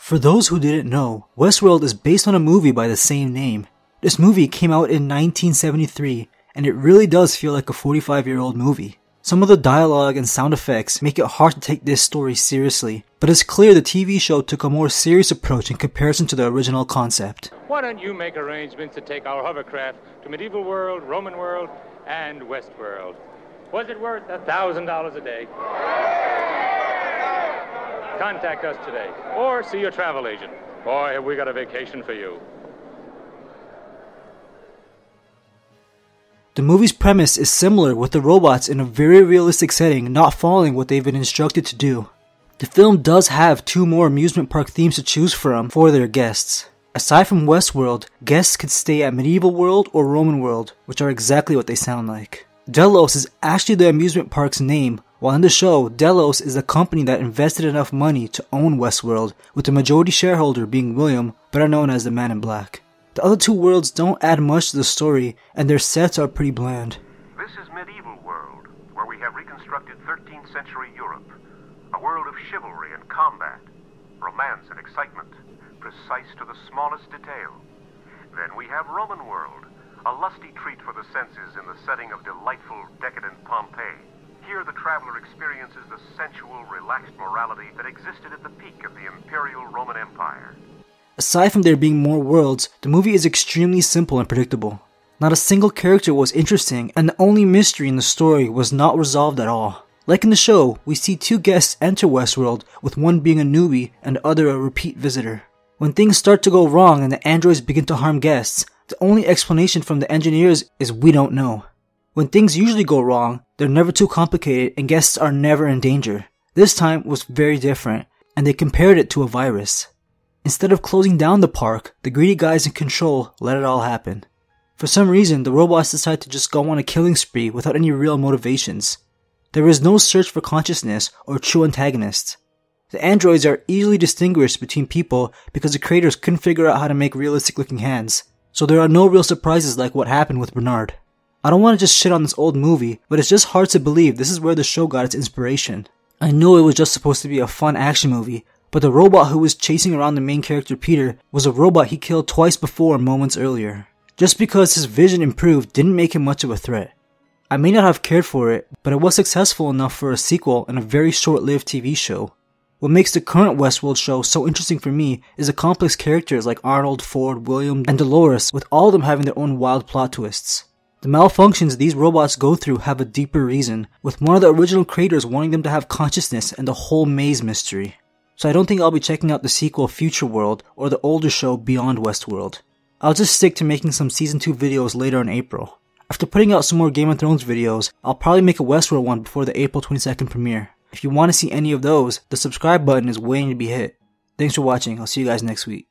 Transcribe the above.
For those who didn't know, Westworld is based on a movie by the same name. This movie came out in 1973, and it really does feel like a 45-year-old movie. Some of the dialogue and sound effects make it hard to take this story seriously, but it's clear the TV show took a more serious approach in comparison to the original concept. Why don't you make arrangements to take our hovercraft to medieval world, Roman world, and Westworld? Was it worth $1,000 a day? Contact us today, or see your travel agent. Boy, have we got a vacation for you. The movie's premise is similar, with the robots in a very realistic setting not following what they've been instructed to do. The film does have 2 more amusement park themes to choose from for their guests. Aside from Westworld, guests could stay at Medieval World or Roman World, which are exactly what they sound like. Delos is actually the amusement park's name, while in the show, Delos is the company that invested enough money to own Westworld, with the majority shareholder being William, better known as the Man in Black. The other 2 worlds don't add much to the story, and their sets are pretty bland. This is Medieval World, where we have reconstructed 13th century Europe. A world of chivalry and combat, romance and excitement, precise to the smallest detail. Then we have Roman World, a lusty treat for the senses in the setting of delightful, decadent Pompeii. Here the traveler experiences the sensual, relaxed morality that existed at the peak of the Imperial Roman Empire. Aside from there being more worlds, the movie is extremely simple and predictable. Not a single character was interesting, and the only mystery in the story was not resolved at all. Like in the show, we see 2 guests enter Westworld, with one being a newbie and the other a repeat visitor. When things start to go wrong and the androids begin to harm guests, the only explanation from the engineers is we don't know. When things usually go wrong, they're never too complicated and guests are never in danger. This time was very different, and they compared it to a virus. Instead of closing down the park, the greedy guys in control let it all happen. For some reason, the robots decide to just go on a killing spree without any real motivations. There is no search for consciousness or true antagonists. The androids are easily distinguished between people because the creators couldn't figure out how to make realistic looking hands, so there are no real surprises like what happened with Bernard. I don't want to just shit on this old movie, but it's just hard to believe this is where the show got its inspiration. I know it was just supposed to be a fun action movie, but the robot who was chasing around the main character Peter was a robot he killed twice before moments earlier. Just because his vision improved didn't make him much of a threat. I may not have cared for it, but it was successful enough for a sequel and a very short-lived TV show. What makes the current Westworld show so interesting for me is the complex characters like Arnold, Ford, William, and Dolores, with all of them having their own wild plot twists. The malfunctions these robots go through have a deeper reason, with one of the original creators wanting them to have consciousness and the whole maze mystery. So I don't think I'll be checking out the sequel Future World or the older show Beyond Westworld. I'll just stick to making some Season 2 videos later in April. After putting out some more Game of Thrones videos, I'll probably make a Westworld one before the April 22nd premiere. If you want to see any of those, the subscribe button is waiting to be hit. Thanks for watching, I'll see you guys next week.